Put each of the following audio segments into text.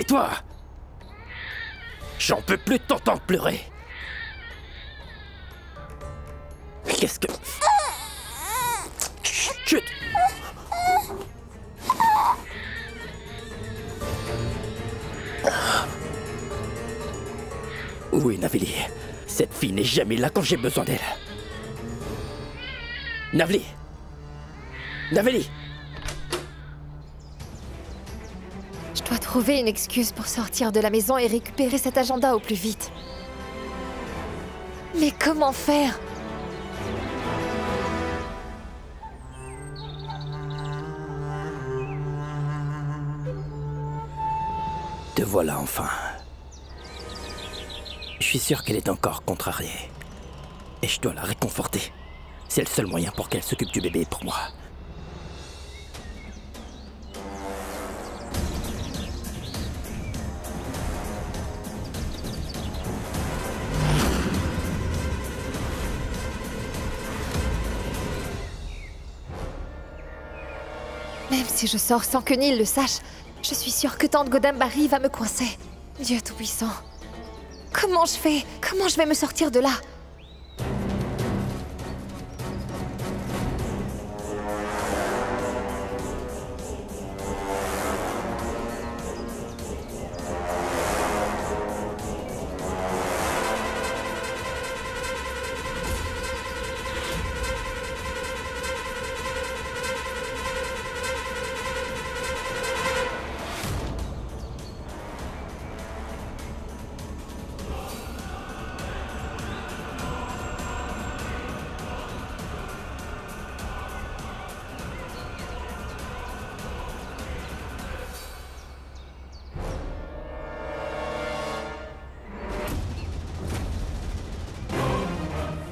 tais-toi! J'en peux plus de t'entendre pleurer. Qu'est-ce que... Chut! Oui, Naveli. Cette fille n'est jamais là quand j'ai besoin d'elle. Naveli! Naveli! Je dois trouver une excuse pour sortir de la maison et récupérer cet agenda au plus vite. Mais comment faire? Te voilà enfin. Je suis sûr qu'elle est encore contrariée. Et je dois la réconforter. C'est le seul moyen pour qu'elle s'occupe du bébé pour moi. Même si je sors sans que Neil le sache, je suis sûre que Tante Godambari va me coincer. Dieu Tout-Puissant. Comment je fais? Comment je vais me sortir de là?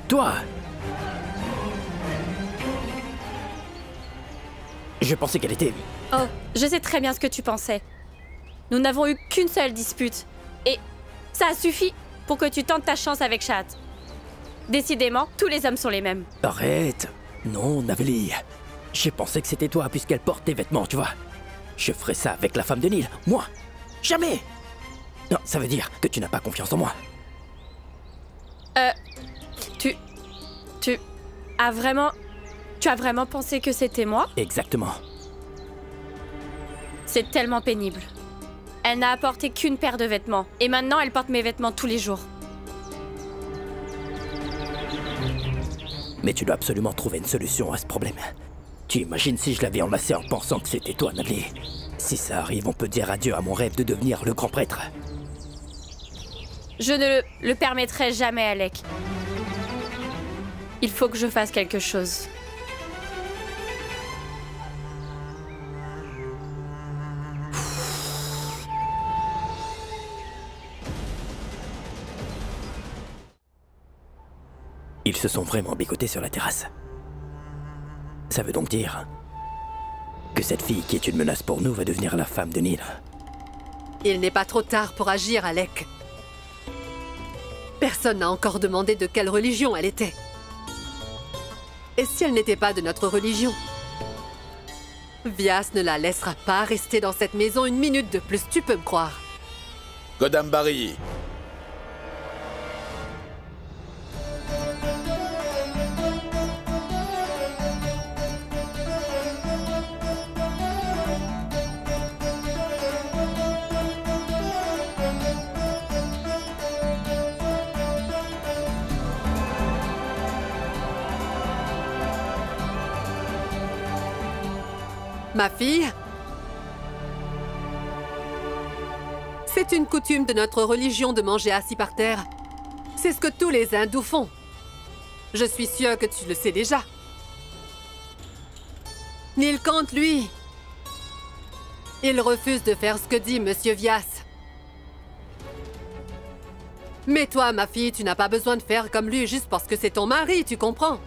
Toi! Je pensais qu'elle était... Oh, je sais très bien ce que tu pensais. Nous n'avons eu qu'une seule dispute. Et ça a suffi pour que tu tentes ta chance avec Chat. Décidément, tous les hommes sont les mêmes. Arrête! Non, Naveli. J'ai pensé que c'était toi puisqu'elle porte tes vêtements, tu vois. Je ferais ça avec la femme de Neil. Moi! Jamais! Non, ça veut dire que tu n'as pas confiance en moi. Tu as vraiment pensé que c'était moi? Exactement. C'est tellement pénible. Elle n'a apporté qu'une paire de vêtements. Et maintenant, elle porte mes vêtements tous les jours. Mais tu dois absolument trouver une solution à ce problème. Tu imagines si je l'avais enlacé en pensant que c'était toi, Naveli. Si ça arrive, on peut dire adieu à mon rêve de devenir le grand prêtre. Je ne le permettrai jamais, Alec. Il faut que je fasse quelque chose. Ils se sont vraiment bigotés sur la terrasse. Ça veut donc dire que cette fille qui est une menace pour nous va devenir la femme de Neil. Il n'est pas trop tard pour agir, Alec. Personne n'a encore demandé de quelle religion elle était. Et si elle n'était pas de notre religion? Vyas ne la laissera pas rester dans cette maison une minute de plus, tu peux me croire. Godambari. Ma fille, c'est une coutume de notre religion de manger assis par terre. C'est ce que tous les hindous font. Je suis sûre que tu le sais déjà. Nilkant, lui, il refuse de faire ce que dit Monsieur Vyas. Mais toi, ma fille, tu n'as pas besoin de faire comme lui juste parce que c'est ton mari, tu comprends?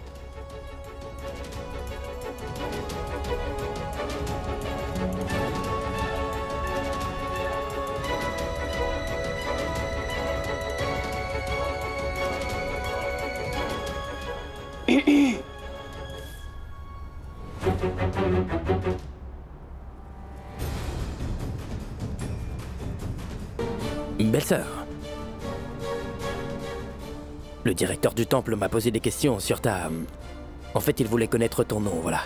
belle-sœur. Le directeur du temple m'a posé des questions sur ta... En fait, il voulait connaître ton nom, voilà.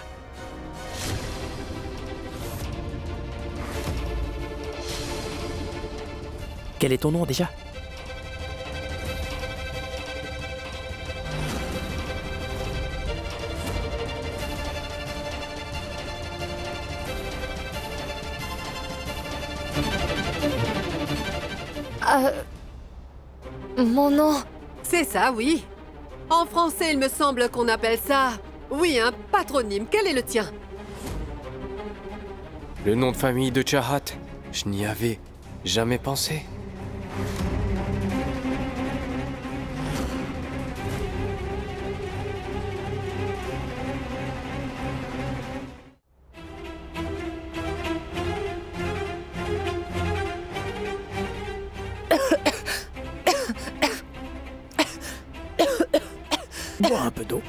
Quel est ton nom déjà? Mon nom... C'est ça, oui. En français, il me semble qu'on appelle ça... Oui, un patronyme. Quel est le tien? Le nom de famille de Chahat, je n'y avais jamais pensé. Bois un peu d'eau.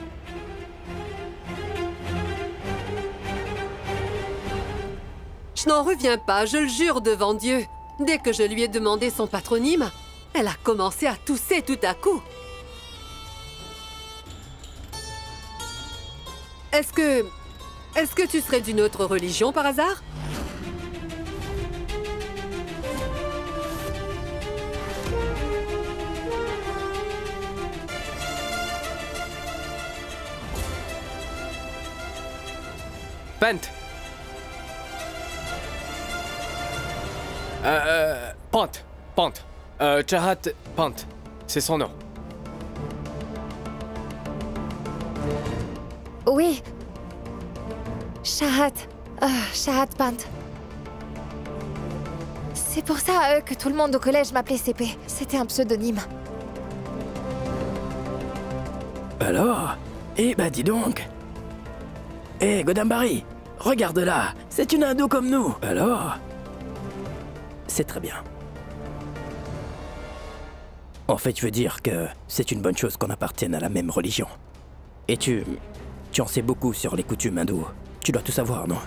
Je n'en reviens pas, je le jure devant Dieu. Dès que je lui ai demandé son patronyme, elle a commencé à tousser tout à coup. Est-ce que tu serais d'une autre religion par hasard? Pant. Pant. Chahat Pant. C'est son nom. Oui. Chahat. Chahat Pant. C'est pour ça que tout le monde au collège m'appelait CP. C'était un pseudonyme. Alors? Eh ben dis donc. Eh, Godam Bari, regarde là, c'est une hindoue comme nous. Alors? C'est très bien. En fait, je veux dire que c'est une bonne chose qu'on appartienne à la même religion. Et tu en sais beaucoup sur les coutumes hindoues. Tu dois tout savoir, non?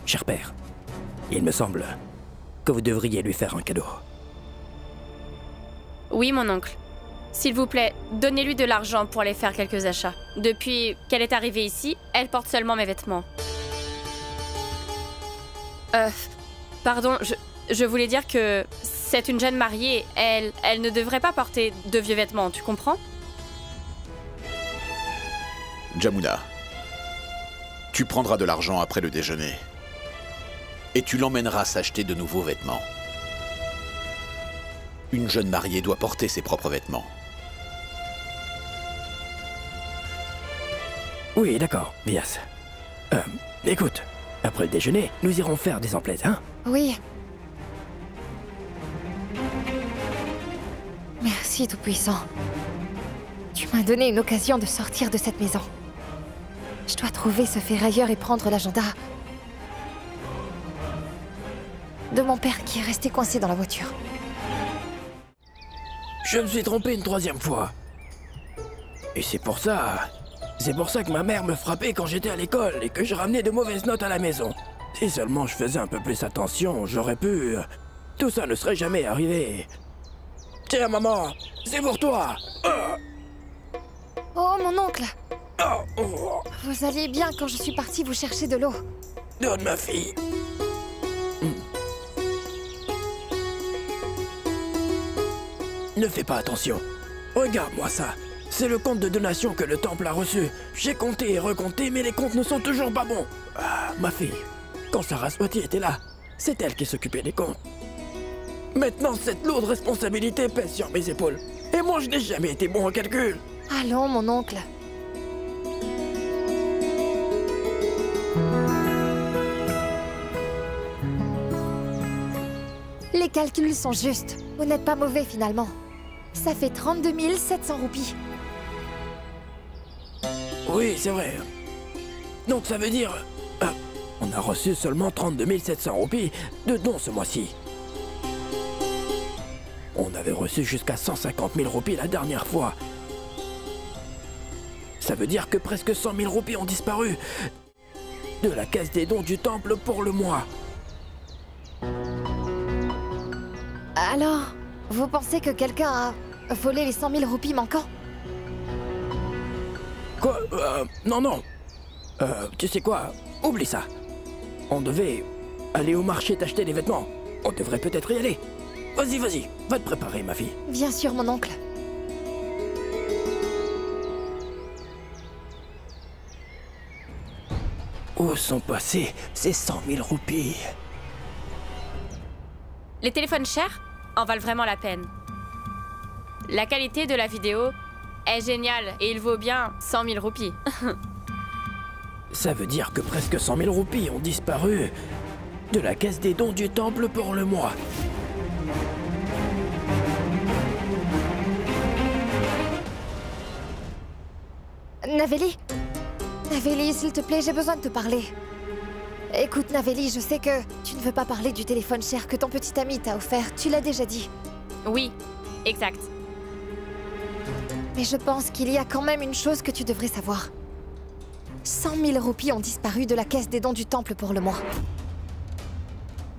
Cher père, il me semble que vous devriez lui faire un cadeau. Oui, mon oncle. S'il vous plaît, donnez-lui de l'argent pour aller faire quelques achats. Depuis qu'elle est arrivée ici, elle porte seulement mes vêtements. Pardon, je voulais dire que c'est une jeune mariée. Elle ne devrait pas porter de vieux vêtements, tu comprends? Jamuna, tu prendras de l'argent après le déjeuner. Et tu l'emmèneras s'acheter de nouveaux vêtements. Une jeune mariée doit porter ses propres vêtements. Oui, d'accord, Vias. Écoute, après le déjeuner, nous irons faire des emplettes, hein? Oui. Merci, Tout-Puissant. Tu m'as donné une occasion de sortir de cette maison. Je dois trouver ce ferrailleur et prendre l'agenda de mon père qui est resté coincé dans la voiture. Je me suis trompé une troisième fois. Et c'est pour ça que ma mère me frappait quand j'étais à l'école et que je ramenais de mauvaises notes à la maison. Si seulement je faisais un peu plus attention, j'aurais pu... Tout ça ne serait jamais arrivé. Tiens, maman, c'est pour toi. Oh, mon oncle! Oh. Vous alliez bien quand je suis partie vous chercher de l'eau. Donne ma fille. Ne fais pas attention. Regarde-moi ça. C'est le compte de donation que le temple a reçu. J'ai compté et recompté, mais les comptes ne sont toujours pas bons. Ah, ma fille, quand Saraswati était là, c'est elle qui s'occupait des comptes. Maintenant, cette lourde responsabilité pèse sur mes épaules. Et moi, je n'ai jamais été bon en calcul. Allons, mon oncle. Les calculs sont justes. Vous n'êtes pas mauvais, finalement. Ça fait 32 700 roupies. Oui, c'est vrai. Donc ça veut dire... on a reçu seulement 32 700 roupies de dons ce mois-ci. On avait reçu jusqu'à 150 000 roupies la dernière fois. Ça veut dire que presque 100 000 roupies ont disparu de la caisse des dons du temple pour le mois. Alors, vous pensez que quelqu'un a volé les 100 000 roupies manquants? Quoi? Non, non. Tu sais quoi? Oublie ça. On devait aller au marché t'acheter des vêtements. On devrait peut-être y aller. Vas-y, vas-y. Va te préparer, ma fille. Bien sûr, mon oncle. Où sont passées ces 100 000 roupies? Les téléphones chers en valent vraiment la peine. La qualité de la vidéo est géniale et il vaut bien 100 000 roupies. Ça veut dire que presque 100 000 roupies ont disparu de la caisse des dons du temple pour le mois. Naveli? Naveli, s'il te plaît, j'ai besoin de te parler. Écoute, Naveli, je sais que tu ne veux pas parler du téléphone cher que ton petit ami t'a offert. Tu l'as déjà dit. Oui, exact. Mais je pense qu'il y a quand même une chose que tu devrais savoir. 100 000 roupies ont disparu de la caisse des dons du temple pour le mois.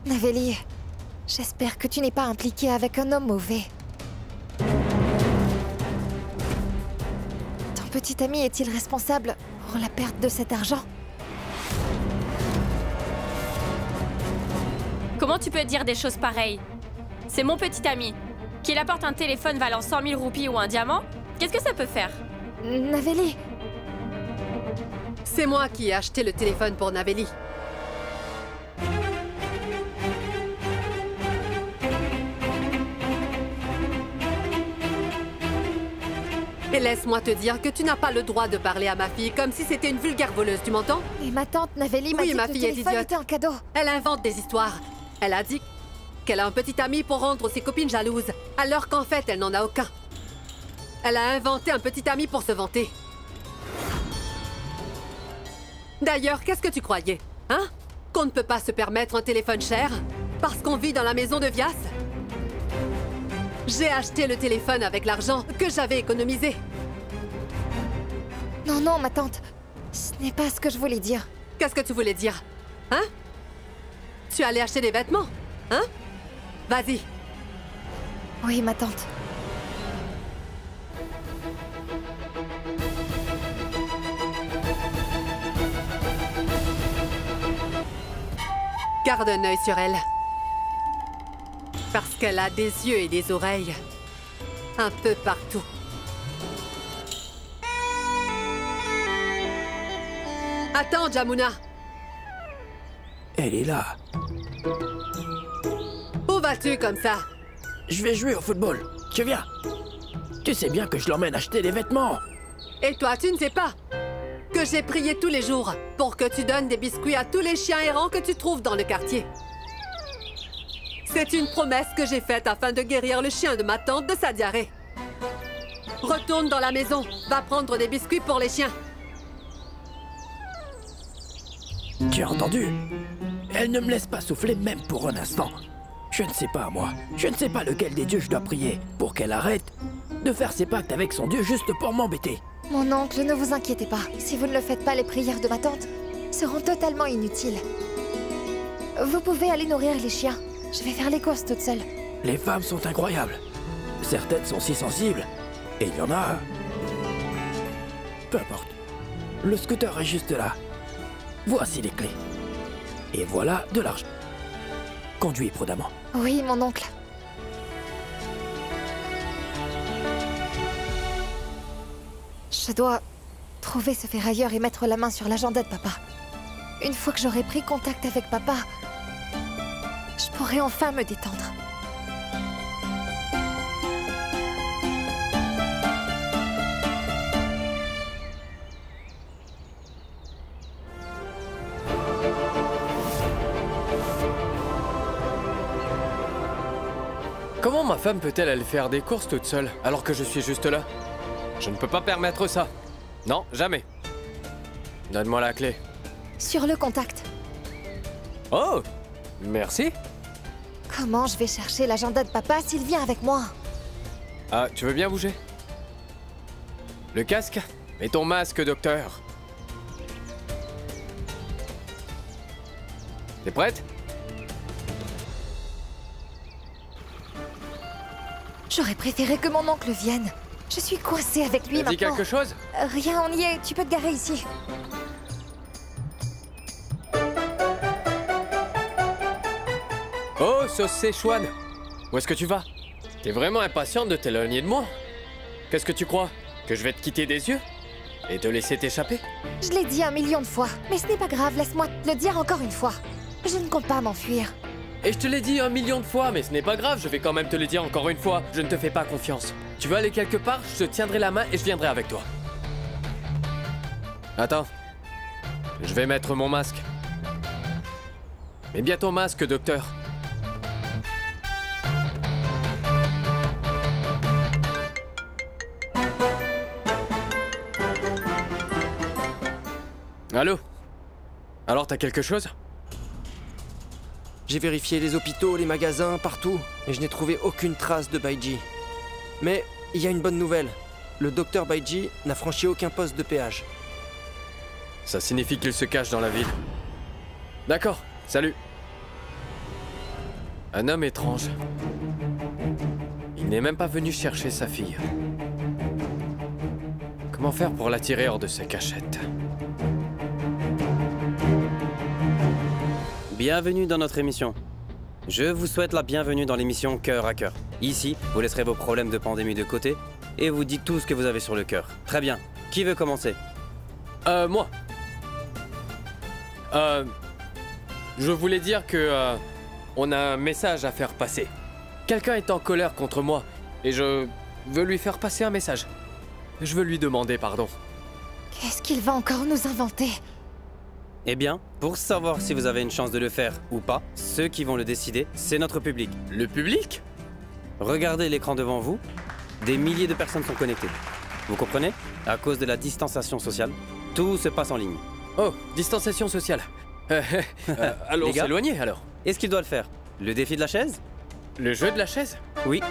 Naveli, j'espère que tu n'es pas impliqué avec un homme mauvais. Ton petit ami est-il responsable pour la perte de cet argent? Comment tu peux dire des choses pareilles? C'est mon petit ami. Qu'il apporte un téléphone valant 100 000 roupies ou un diamant, qu'est-ce que ça peut faire? Naveli, C'est moi qui ai acheté le téléphone pour Naveli. Et laisse-moi te dire que tu n'as pas le droit de parler à ma fille comme si c'était une vulgaire voleuse, tu m'entends? et ma tante Naveli m'a Oui, dit ma que le fille est téléphone idiote. était un cadeau. Elle invente des histoires. Elle a dit qu'elle a un petit ami pour rendre ses copines jalouses, alors qu'en fait, elle n'en a aucun. Elle a inventé un petit ami pour se vanter. D'ailleurs, qu'est-ce que tu croyais? Hein? Qu'on ne peut pas se permettre un téléphone cher? Parce qu'on vit dans la maison de Vias? J'ai acheté le téléphone avec l'argent que j'avais économisé. Non, non, ma tante. Ce n'est pas ce que je voulais dire. Qu'est-ce que tu voulais dire? Hein? Tu allais acheter des vêtements? Hein? Vas-y. Oui, ma tante. Garde un œil sur elle. Parce qu'elle a des yeux et des oreilles. Un peu partout. Attends, Jamuna. Elle est là. Où vas-tu comme ça? Je vais jouer au football. Tu viens? Tu sais bien que je l'emmène acheter des vêtements. Et toi, tu ne sais pas que j'ai prié tous les jours pour que tu donnes des biscuits à tous les chiens errants que tu trouves dans le quartier. C'est une promesse que j'ai faite afin de guérir le chien de ma tante de sa diarrhée. Retourne dans la maison. Va prendre des biscuits pour les chiens. Tu as entendu? Elle ne me laisse pas souffler même pour un instant. Je ne sais pas, moi. Je ne sais pas lequel des dieux je dois prier pour qu'elle arrête de faire ses pactes avec son dieu juste pour m'embêter. Mon oncle, ne vous inquiétez pas. Si vous ne le faites pas, les prières de ma tante seront totalement inutiles. Vous pouvez aller nourrir les chiens. Je vais faire les courses toute seule. Les femmes sont incroyables. Certaines sont si sensibles. Et il y en a... Peu importe. Le scooter est juste là. Voici les clés. Et voilà de l'argent. Conduis prudemment. Oui, mon oncle. Je dois trouver ce ferrailleur et mettre la main sur l'agenda de papa. Une fois que j'aurai pris contact avec papa, je pourrai enfin me détendre. Comment ma femme peut-elle aller faire des courses toute seule alors que je suis juste là? Je ne peux pas permettre ça. Non, jamais. Donne-moi la clé. Sur le contact. Oh! Merci. Comment je vais chercher l'agenda de papa s'il vient avec moi? Ah, tu veux bien bouger? Le casque et ton masque, docteur. T'es prête? J'aurais préféré que mon oncle vienne. Je suis coincée avec lui T'as dit maintenant. quelque chose? Rien, on y est. Tu peux te garer ici. Oh, sauce Szechuan! Où est-ce que tu vas? T'es vraiment impatiente de t'éloigner de moi? Qu'est-ce que tu crois? Que je vais te quitter des yeux? Et te laisser t'échapper? Je l'ai dit 1 million de fois. Mais ce n'est pas grave, laisse-moi te le dire encore une fois. Je ne compte pas m'enfuir. Et je te l'ai dit 1 million de fois, mais ce n'est pas grave, je vais quand même te le dire encore une fois. Je ne te fais pas confiance. Tu veux aller quelque part, je te tiendrai la main et je viendrai avec toi. Attends. Je vais mettre mon masque. Mets bien ton masque, docteur. Allô? Alors, t'as quelque chose? J'ai vérifié les hôpitaux, les magasins, partout, et je n'ai trouvé aucune trace de Baiji. Mais il y a une bonne nouvelle. Le docteur Baiji n'a franchi aucun poste de péage. Ça signifie qu'il se cache dans la ville. D'accord, salut. Un homme étrange. Il n'est même pas venu chercher sa fille. Comment faire pour l'attirer hors de sa cachette? Bienvenue dans notre émission. Je vous souhaite la bienvenue dans l'émission Cœur à Cœur. Ici, vous laisserez vos problèmes de pandémie de côté et vous dites tout ce que vous avez sur le cœur. Très bien. Qui veut commencer? Moi. Je voulais dire que on a un message à faire passer. Quelqu'un est en colère contre moi et je veux lui faire passer un message. Je veux lui demander pardon. Qu'est-ce qu'il va encore nous inventer? Eh bien, pour savoir si vous avez une chance de le faire ou pas, ceux qui vont le décider, c'est notre public. Le public? Regardez l'écran devant vous. Des milliers de personnes sont connectées. Vous comprenez? À cause de la distanciation sociale, tout se passe en ligne. Oh, distanciation sociale. Allons Les gars, s'éloigner alors. Est-ce qu'il doit le faire? Le défi de la chaise? Le jeu de la chaise? Oui.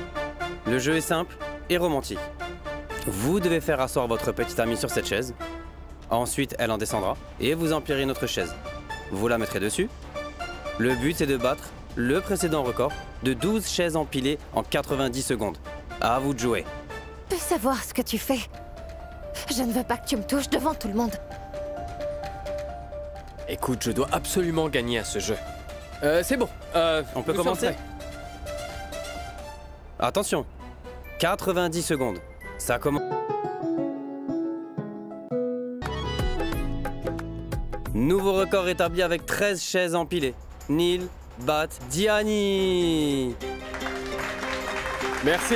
Le jeu est simple et romantique. Vous devez faire asseoir votre petite amie sur cette chaise. Ensuite, elle en descendra et vous empillerez une autre chaise. Vous la mettrez dessus. Le but, c'est de battre le précédent record de 12 chaises empilées en 90 secondes. À vous de jouer. Je peux savoir ce que tu fais. Je ne veux pas que tu me touches devant tout le monde. Écoute, je dois absolument gagner à ce jeu. C'est bon. On peut nous sommes commencer? prêts. Attention. 90 secondes. Ça commence. Nouveau record établi avec 13 chaises empilées. Neil bat Diani. Merci.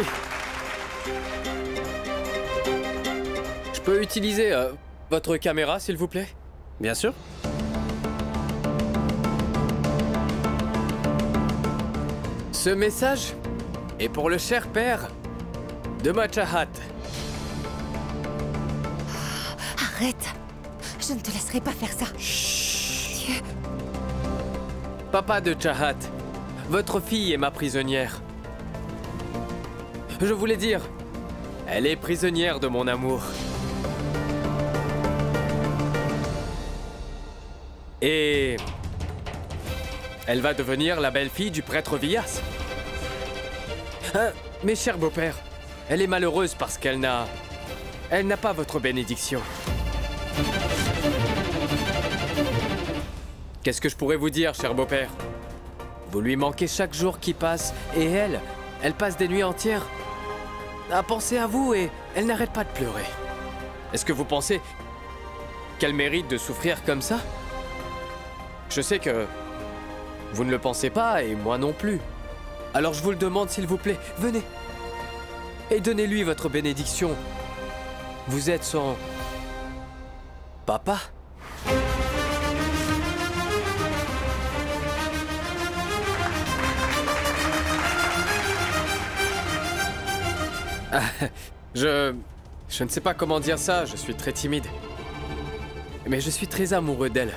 Je peux utiliser votre caméra, s'il vous plaît? Bien sûr. Ce message est pour le cher père de Machahat. Arrête. Je ne te laisserai pas faire ça. Dieu. Papa de Chahat, votre fille est ma prisonnière. Je voulais dire, elle est prisonnière de mon amour. Et elle va devenir la belle-fille du prêtre Villas. Hein, mes chers beaux-pères, elle est malheureuse parce qu'elle n'a pas votre bénédiction. Qu'est-ce que je pourrais vous dire, cher beau-père? Vous lui manquez chaque jour qui passe, et elle passe des nuits entières à penser à vous et elle n'arrête pas de pleurer. Est-ce que vous pensez qu'elle mérite de souffrir comme ça? Je sais que vous ne le pensez pas et moi non plus. Alors je vous le demande s'il vous plaît, venez. Et donnez-lui votre bénédiction. Vous êtes son papa. Je ne sais pas comment dire ça, je suis très timide. Mais je suis très amoureux d'elle.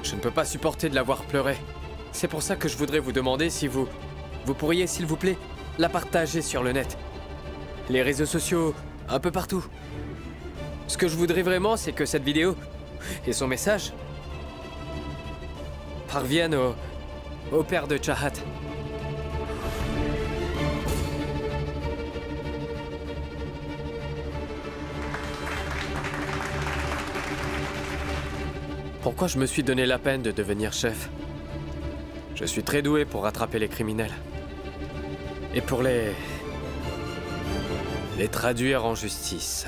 Je ne peux pas supporter de la voir pleurer. C'est pour ça que je voudrais vous demander si vous pourriez, s'il vous plaît, la partager sur le net. Les réseaux sociaux, un peu partout. Ce que je voudrais vraiment, c'est que cette vidéo et son message parviennent au père de Chahat. pourquoi je me suis donné la peine de devenir chef. Je suis très doué pour rattraper les criminels. Et pour les traduire en justice.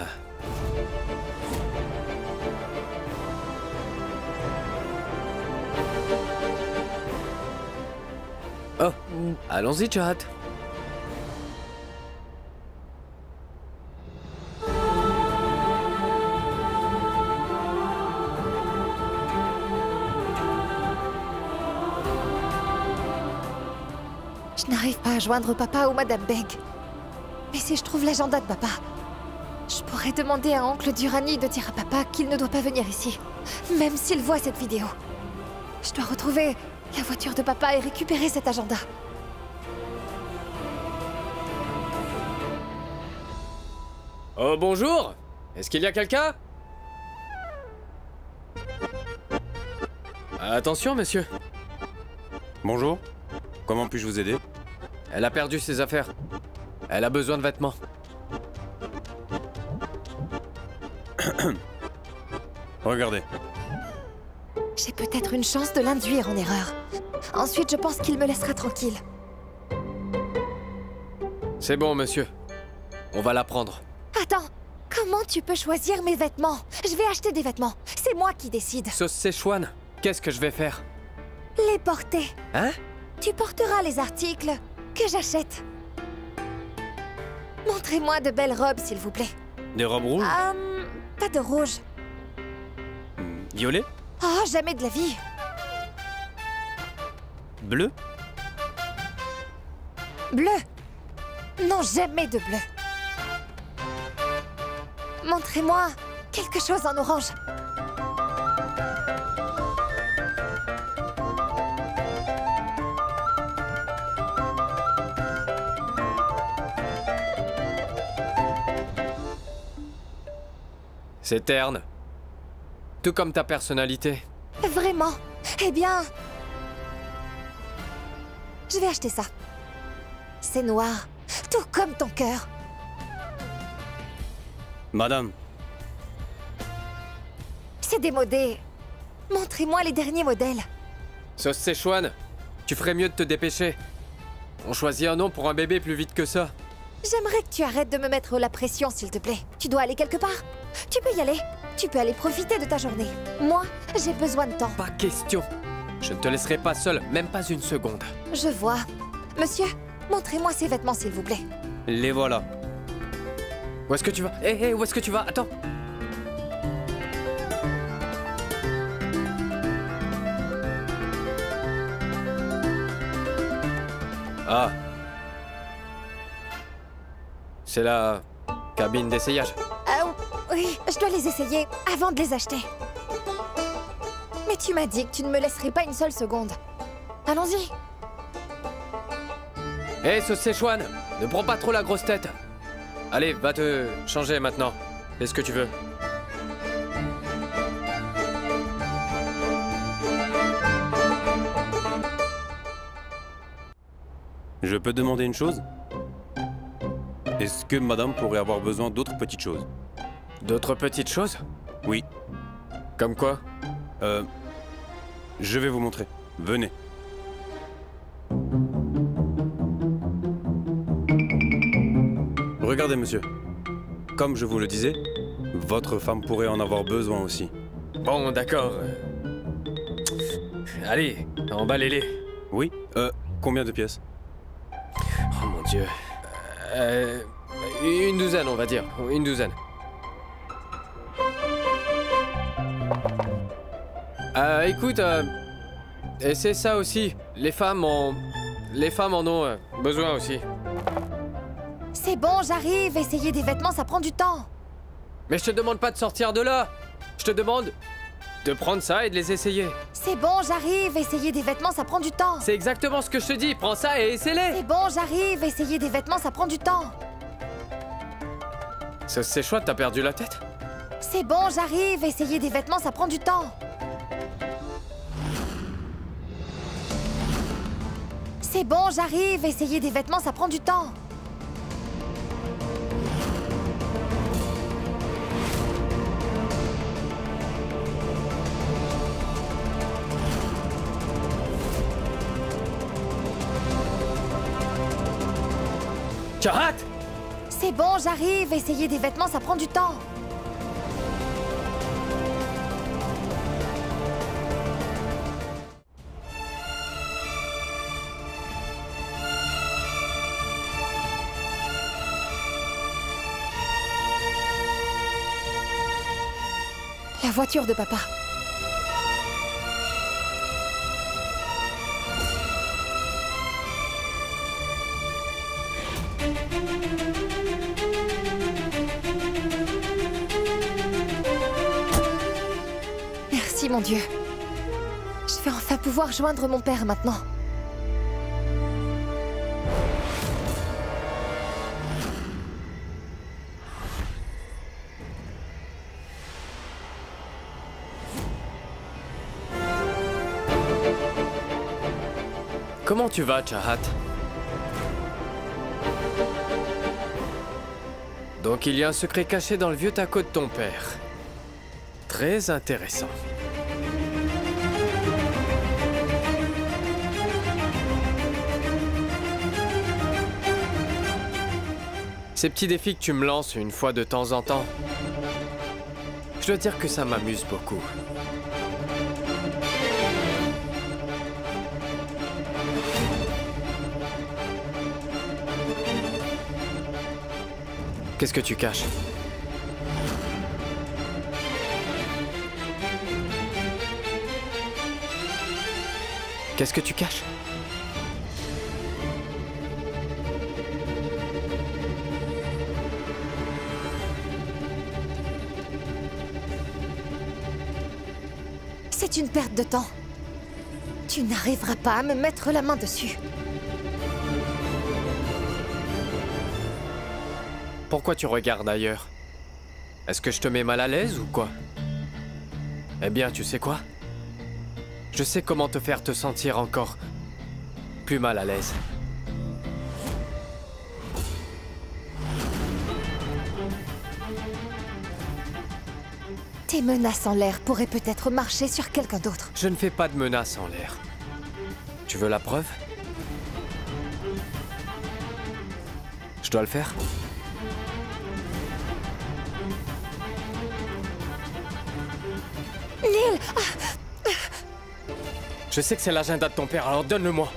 Oh, allons-y, Chad. Je n'arrive pas à joindre papa ou Madame Beg. Mais si je trouve l'agenda de papa, je pourrais demander à oncle Durrani de dire à papa qu'il ne doit pas venir ici, même s'il voit cette vidéo. Je dois retrouver la voiture de papa et récupérer cet agenda. Oh, bonjour! Est-ce qu'il y a quelqu'un? Attention, monsieur. Bonjour. Comment puis-je vous aider? Elle a perdu ses affaires. Elle a besoin de vêtements. Regardez. J'ai peut-être une chance de l'induire en erreur. Ensuite, je pense qu'il me laissera tranquille. C'est bon, monsieur. On va la prendre. Attends, comment tu peux choisir mes vêtements? Je vais acheter des vêtements. C'est moi qui décide. Sauce Szechuan, qu'est-ce que je vais faire? Les porter. Hein? Tu porteras les articles que j'achète. Montrez-moi de belles robes, s'il vous plaît. Des robes rouges? Pas de rouge. Violet? Oh, jamais de la vie. Bleu? Bleu. Non, jamais de bleu. Montrez-moi quelque chose en orange. C'est terne. Tout comme ta personnalité. Vraiment? Eh bien... je vais acheter ça. C'est noir, tout comme ton cœur. Madame, C'est démodé. Montrez-moi les derniers modèles. Sauce Szechuan, tu ferais mieux de te dépêcher. On choisit un nom pour un bébé plus vite que ça. J'aimerais que tu arrêtes de me mettre la pression, s'il te plaît. Tu dois aller quelque part. Tu peux y aller. Tu peux aller profiter de ta journée. Moi, j'ai besoin de temps. Pas question. Je ne te laisserai pas seul, même pas une seconde. Je vois. Monsieur, montrez-moi ces vêtements, s'il vous plaît. les voilà. Où est-ce que tu vas? Hé, où est-ce que tu vas? Attends. Ah. C'est la cabine d'essayage. Oui, je dois les essayer avant de les acheter. Mais tu m'as dit que tu ne me laisserais pas une seule seconde. Allons-y. Hé, Sauce Szechuan, ne prends pas trop la grosse tête. Allez, va te changer maintenant. Fais ce que tu veux. Je peux demander une chose? Est-ce que madame pourrait avoir besoin d'autres petites choses? D'autres petites choses? Oui. Comme quoi? Je vais vous montrer. Venez. Regardez, monsieur. Comme je vous le disais, votre femme pourrait en avoir besoin aussi. Bon, d'accord. Allez, emballez-les. Oui? Combien de pièces? Oh mon Dieu. Une douzaine, on va dire. Une douzaine. Écoute, et c'est ça aussi. Les femmes en ont besoin aussi. C'est bon, j'arrive. Essayer des vêtements, ça prend du temps. Mais je te demande pas de sortir de là. Je te demande de prendre ça et de les essayer. C'est bon, j'arrive. Essayer des vêtements, ça prend du temps. C'est exactement ce que je te dis. Prends ça et essaie-les. C'est bon, j'arrive. Essayer des vêtements, ça prend du temps. C'est chouette, t'as perdu la tête? C'est bon, j'arrive. Essayer des vêtements, ça prend du temps. C'est bon, j'arrive. Essayer des vêtements, ça prend du temps. Chahat! C'est bon, j'arrive. Essayer des vêtements, ça prend du temps. La voiture de papa. Merci, mon Dieu. Je vais enfin pouvoir joindre mon père maintenant. Comment tu vas, Chahat? Donc il y a un secret caché dans le vieux taco de ton père. Très intéressant. Ces petits défis que tu me lances une fois de temps en temps, je dois dire que ça m'amuse beaucoup. Qu'est-ce que tu caches? Qu'est-ce que tu caches? C'est une perte de temps. Tu n'arriveras pas à me mettre la main dessus. Pourquoi tu regardes ailleurs? Est-ce que je te mets mal à l'aise ou quoi? Eh bien, tu sais quoi? Je sais comment te faire te sentir encore plus mal à l'aise. Tes menaces en l'air pourraient peut-être marcher sur quelqu'un d'autre. Je ne fais pas de menaces en l'air. Tu veux la preuve? Je dois le faire? Neil! Je sais que c'est l'agenda de ton père, alors donne-le-moi.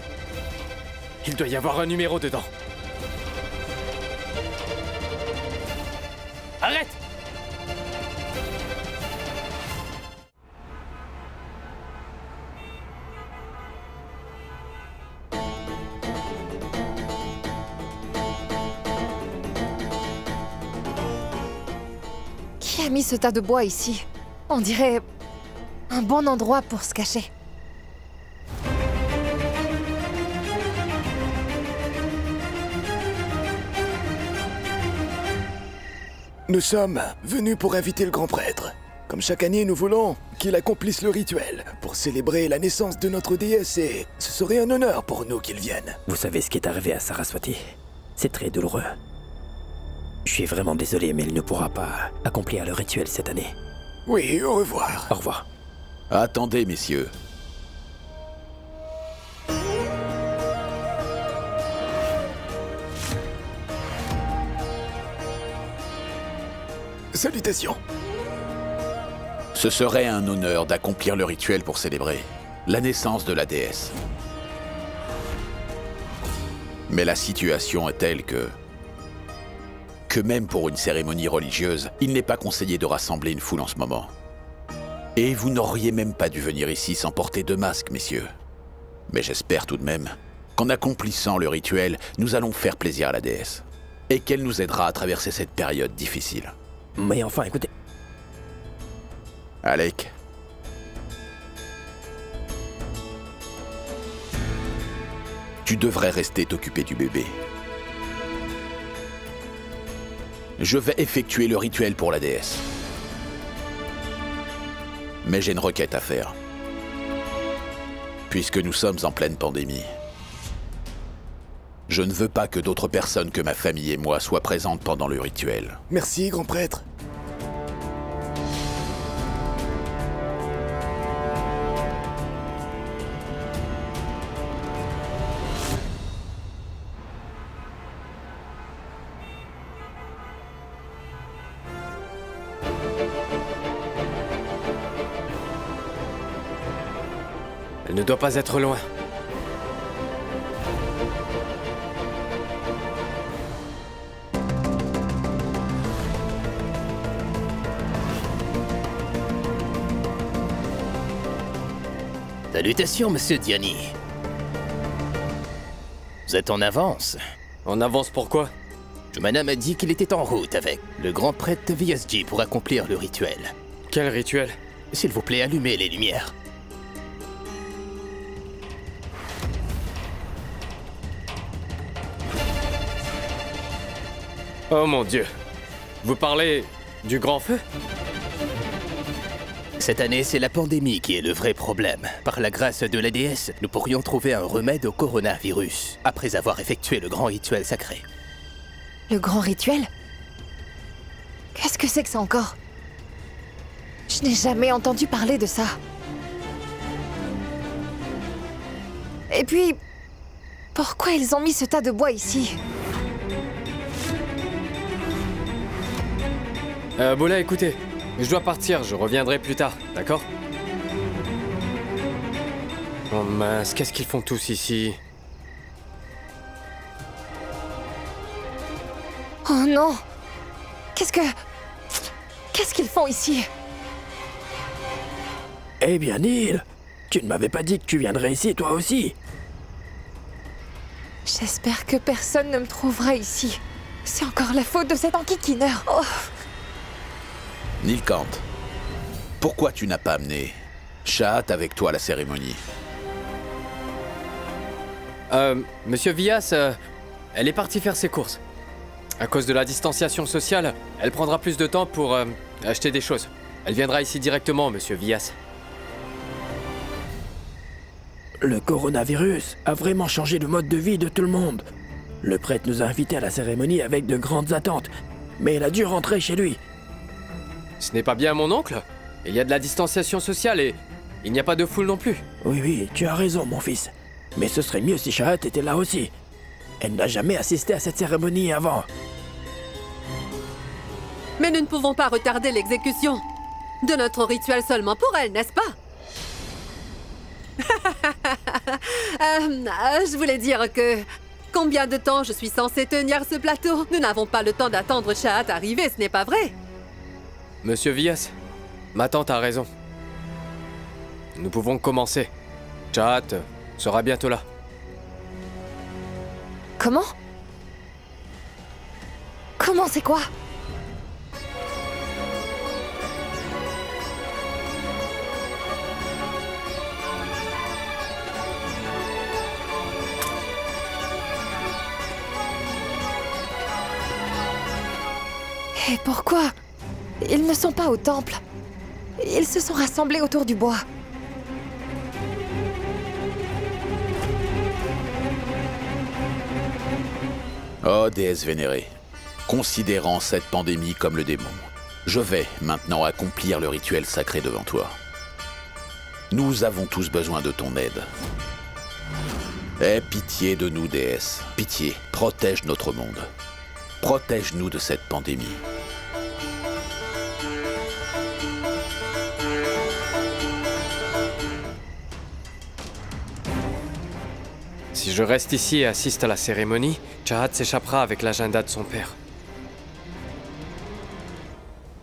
Il doit y avoir un numéro dedans. Arrête! Qui a mis ce tas de bois ici? On dirait un bon endroit pour se cacher. Nous sommes venus pour inviter le grand prêtre. Comme chaque année, nous voulons qu'il accomplisse le rituel pour célébrer la naissance de notre déesse et ce serait un honneur pour nous qu'il vienne. Vous savez ce qui est arrivé à Saraswati? C'est très douloureux. Je suis vraiment désolé, mais il ne pourra pas accomplir le rituel cette année. Oui, au revoir. Au revoir. Attendez, messieurs. Salutations. Ce serait un honneur d'accomplir le rituel pour célébrer la naissance de la déesse. Mais la situation est telle que même pour une cérémonie religieuse, il n'est pas conseillé de rassembler une foule en ce moment. Et vous n'auriez même pas dû venir ici sans porter de masque, messieurs. Mais j'espère tout de même qu'en accomplissant le rituel, nous allons faire plaisir à la déesse. Et qu'elle nous aidera à traverser cette période difficile. Mais enfin, écoutez... Alec. Tu devrais rester t'occuper du bébé. Je vais effectuer le rituel pour la déesse. Mais j'ai une requête à faire. Puisque nous sommes en pleine pandémie, je ne veux pas que d'autres personnes que ma famille et moi soient présentes pendant le rituel. Merci, grand prêtre. ne doit pas être loin. Salutations, monsieur Diani. Vous êtes en avance. En avance pourquoi? Jumana m'a dit qu'il était en route avec le grand prêtre VSG pour accomplir le rituel. Quel rituel? S'il vous plaît, allumez les lumières. Oh mon Dieu. Vous parlez du grand feu? Cette année, c'est la pandémie qui est le vrai problème. Par la grâce de la déesse, nous pourrions trouver un remède au coronavirus, après avoir effectué le grand rituel sacré. Le grand rituel? Qu'est-ce que c'est que ça encore? Je n'ai jamais entendu parler de ça. Et puis, pourquoi ils ont mis ce tas de bois ici? Bola, écoutez. Je dois partir, je reviendrai plus tard, d'accord? Oh mince, qu'est-ce qu'ils font tous ici? Oh non! Qu'est-ce qu'ils font ici? Eh bien, Neil, tu ne m'avais pas dit que tu viendrais ici, toi aussi. J'espère que personne ne me trouvera ici. C'est encore la faute de cet enquiquineur. Oh. Nilkant, pourquoi tu n'as pas amené Shahat avec toi à la cérémonie? Monsieur Vias, elle est partie faire ses courses. À cause de la distanciation sociale, elle prendra plus de temps pour acheter des choses. Elle viendra ici directement, monsieur Vias. Le coronavirus a vraiment changé le mode de vie de tout le monde. Le prêtre nous a invités à la cérémonie avec de grandes attentes, mais il a dû rentrer chez lui. Ce n'est pas bien mon oncle? Il y a de la distanciation sociale et il n'y a pas de foule non plus. Oui, tu as raison, mon fils. Mais ce serait mieux si Shahat était là aussi. Elle n'a jamais assisté à cette cérémonie avant. Mais nous ne pouvons pas retarder l'exécution de notre rituel seulement pour elle, n'est-ce pas? Je voulais dire que... Combien de temps je suis censée tenir ce plateau? Nous n'avons pas le temps d'attendre Shahat arriver, ce n'est pas vrai? Monsieur Vias, ma tante a raison. Nous pouvons commencer. Shahat sera bientôt là. Comment? Comment c'est quoi? Et pourquoi? Ils ne sont pas au temple. Ils se sont rassemblés autour du bois. Oh, déesse vénérée, considérant cette pandémie comme le démon, je vais maintenant accomplir le rituel sacré devant toi. Nous avons tous besoin de ton aide. Aie pitié de nous, déesse. Pitié, protège notre monde. Protège-nous de cette pandémie. Si je reste ici et assiste à la cérémonie, Shahat s'échappera avec l'agenda de son père.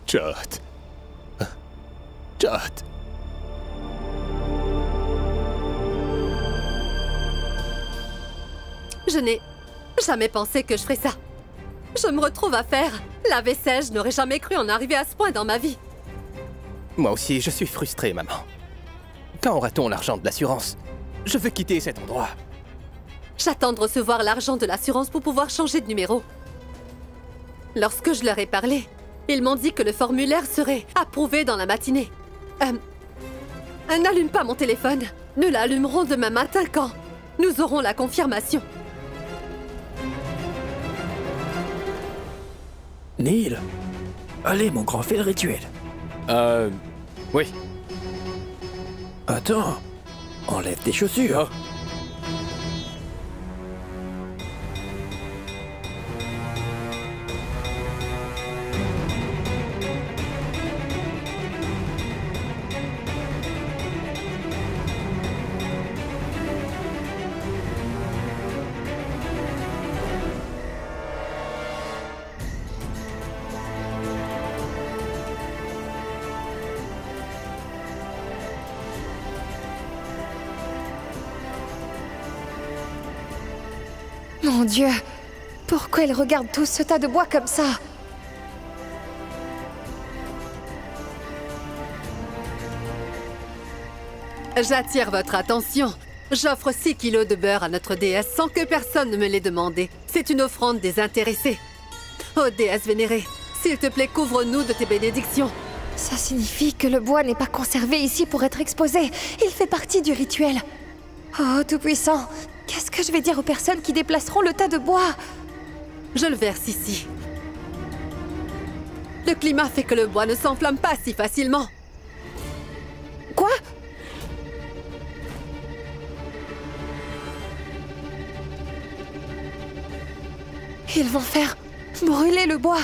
Shahat. Shahat. Je n'ai jamais pensé que je ferais ça. Je me retrouve à faire la vaisselle, je n'aurais jamais cru en arriver à ce point dans ma vie. Moi aussi, je suis frustré, maman. Quand aura-t-on l'argent de l'assurance? Je veux quitter cet endroit. J'attends de recevoir l'argent de l'assurance pour pouvoir changer de numéro. Lorsque je leur ai parlé, ils m'ont dit que le formulaire serait approuvé dans la matinée. N'allume pas mon téléphone. Nous l'allumerons demain matin quand nous aurons la confirmation. Neil, allez mon grand, fais le rituel. Oui. Attends, enlève tes chaussures. Oh. Mon Dieu, pourquoi ils regardent tous ce tas de bois comme ça? J'attire votre attention. J'offre 6 kilos de beurre à notre déesse sans que personne ne me l'ait demandé. C'est une offrande désintéressée. Ô déesse vénérée, s'il te plaît, couvre-nous de tes bénédictions. Ça signifie que le bois n'est pas conservé ici pour être exposé. Il fait partie du rituel. Oh, Tout-Puissant, qu'est-ce que je vais dire aux personnes qui déplaceront le tas de bois? Je le verse ici. Le climat fait que le bois ne s'enflamme pas si facilement. Quoi? Ils vont faire brûler le bois.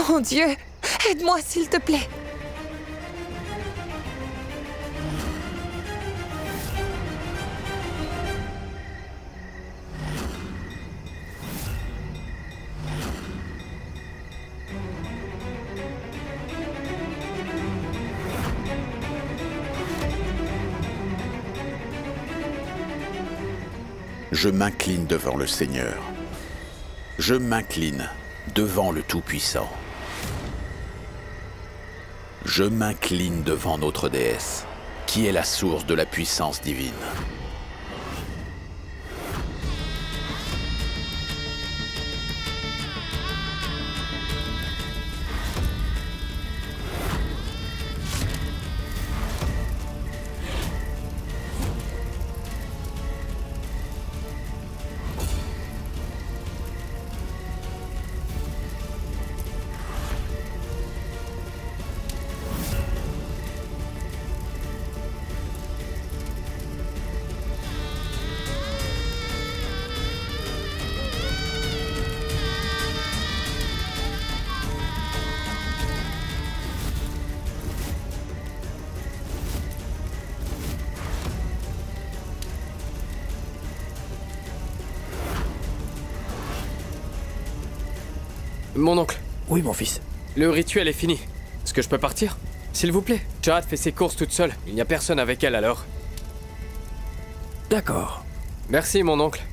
Mon Dieu, aide-moi s'il te plaît. Je m'incline devant le Seigneur. Je m'incline devant le Tout-Puissant. Je m'incline devant notre déesse, qui est la source de la puissance divine. Mon oncle. Oui, mon fils. Le rituel est fini. Est-ce que je peux partir? S'il vous plaît. Chahat fait ses courses toute seule. Il n'y a personne avec elle alors. D'accord. Merci, mon oncle.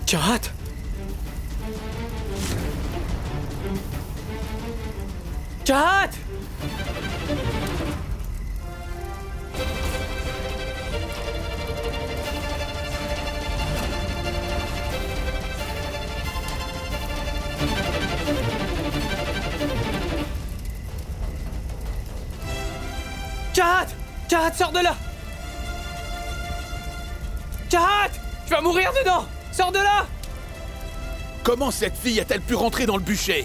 Chahat! Chahat! Chahat! Chahat, sors de là! Chahat! Tu vas mourir dedans! Sors de là! Comment cette fille a-t-elle pu rentrer dans le bûcher?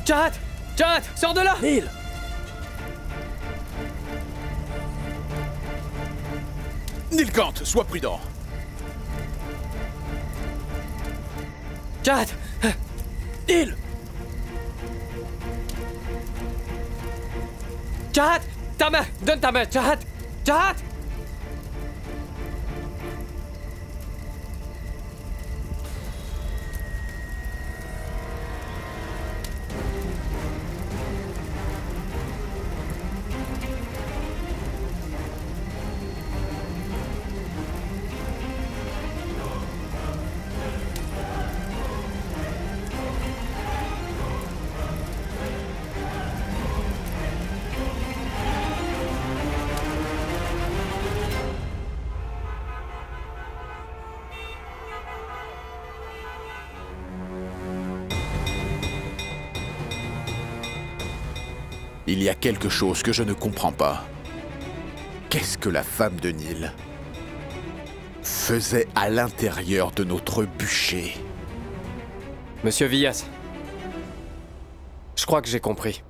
Chahat! Chahat, sors de là! Neil! Nilkant, sois prudent. Chahat! Neil! Chahat! Ta main! Donne ta main, Chahat! Chahat! Il y a quelque chose que je ne comprends pas. Qu'est-ce que la femme de Nil faisait à l'intérieur de notre bûcher? Monsieur Villas, Je crois que j'ai compris.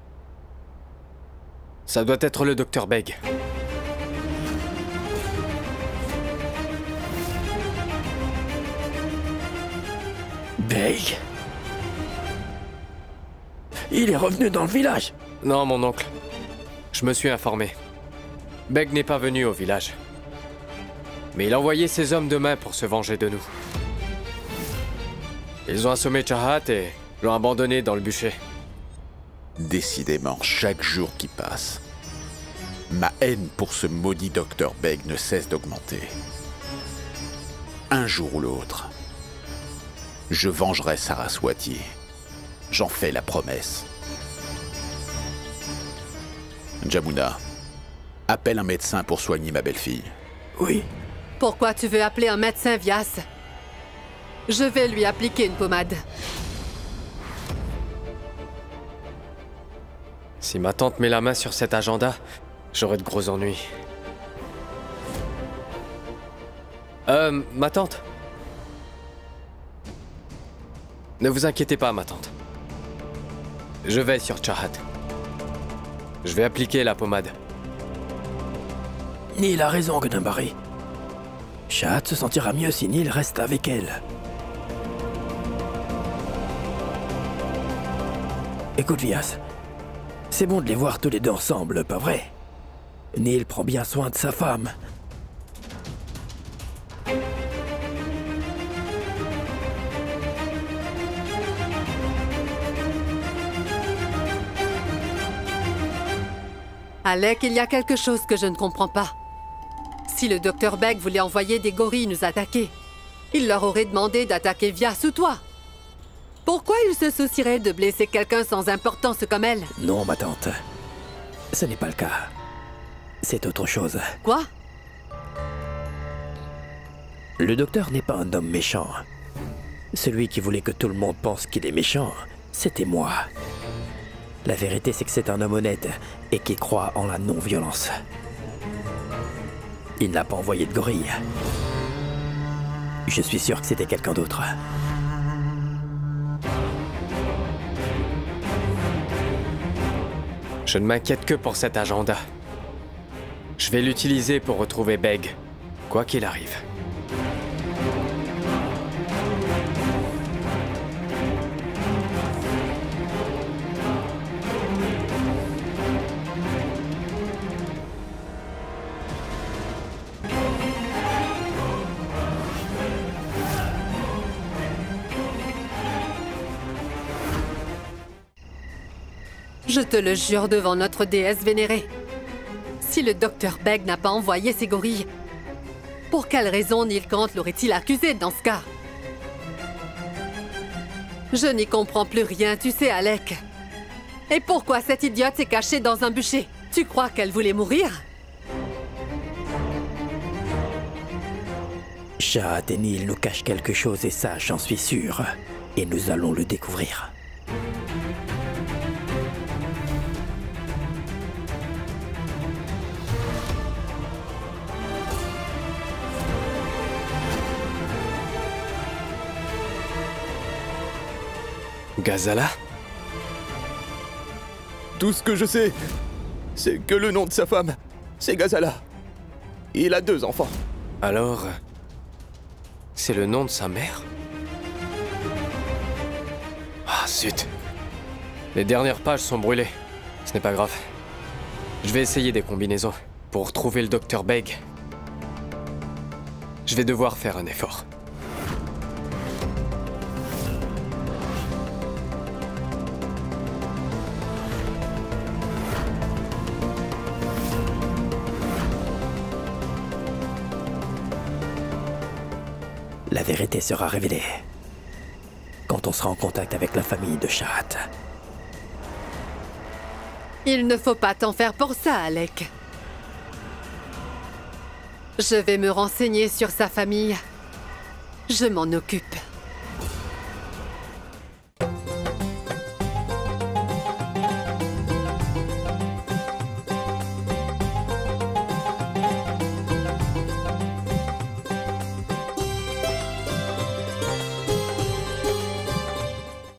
Ça doit être le Dr Beg. Beg? Il est revenu dans le village. Non, mon oncle. Je me suis informé. Beg n'est pas venu au village. Mais il a envoyé ses hommes de main pour se venger de nous. Ils ont assommé Chahat et l'ont abandonné dans le bûcher. Décidément, chaque jour qui passe, ma haine pour ce maudit Dr Beg ne cesse d'augmenter. Un jour ou l'autre, je vengerai Saraswati. J'en fais la promesse. Jamuna, appelle un médecin pour soigner ma belle-fille. Oui. Pourquoi tu veux appeler un médecin, Vyas? Je vais lui appliquer une pommade. Si ma tante met la main sur cet agenda, j'aurai de gros ennuis. Ma tante. Ne vous inquiétez pas, ma tante. Je vais sur Chahat. Je vais appliquer la pommade. Neil a raison, Gunambari. Chahat se sentira mieux si Neil reste avec elle. Écoute, Vyas. C'est bon de les voir tous les deux ensemble, pas vrai? Neil prend bien soin de sa femme. Alec, il y a quelque chose que je ne comprends pas. Si le Dr Beg voulait envoyer des gorilles nous attaquer, il leur aurait demandé d'attaquer Vyas ou toi. Pourquoi il se soucierait de blesser quelqu'un sans importance comme elle? Non, ma tante. Ce n'est pas le cas. C'est autre chose. Quoi? Le docteur n'est pas un homme méchant. Celui qui voulait que tout le monde pense qu'il est méchant, c'était moi. La vérité, c'est que c'est un homme honnête et qui croit en la non-violence. Il n'a pas envoyé de gorille. Je suis sûr que c'était quelqu'un d'autre. Je ne m'inquiète que pour cet agenda. Je vais l'utiliser pour retrouver Beg, quoi qu'il arrive. Je te le jure devant notre déesse vénérée. Si le Dr Beg n'a pas envoyé ces gorilles, pour quelle raison Nilkant l'aurait-il accusé dans ce cas? Je n'y comprends plus rien, tu sais, Alec. Et pourquoi cette idiote s'est cachée dans un bûcher? Tu crois qu'elle voulait mourir? Chahat et Neil nous cachent quelque chose et ça, j'en suis sûr. Et nous allons le découvrir. Ghazala? Tout ce que je sais, c'est que le nom de sa femme, c'est Ghazala. Il a 2 enfants. Alors, c'est le nom de sa mère? Ah, zut. Les dernières pages sont brûlées. Ce n'est pas grave. Je vais essayer des combinaisons pour trouver le Dr Beg. Je vais devoir faire un effort. La vérité sera révélée quand on sera en contact avec la famille de Chahat. Il ne faut pas t'en faire pour ça, Alec. Je vais me renseigner sur sa famille. Je m'en occupe.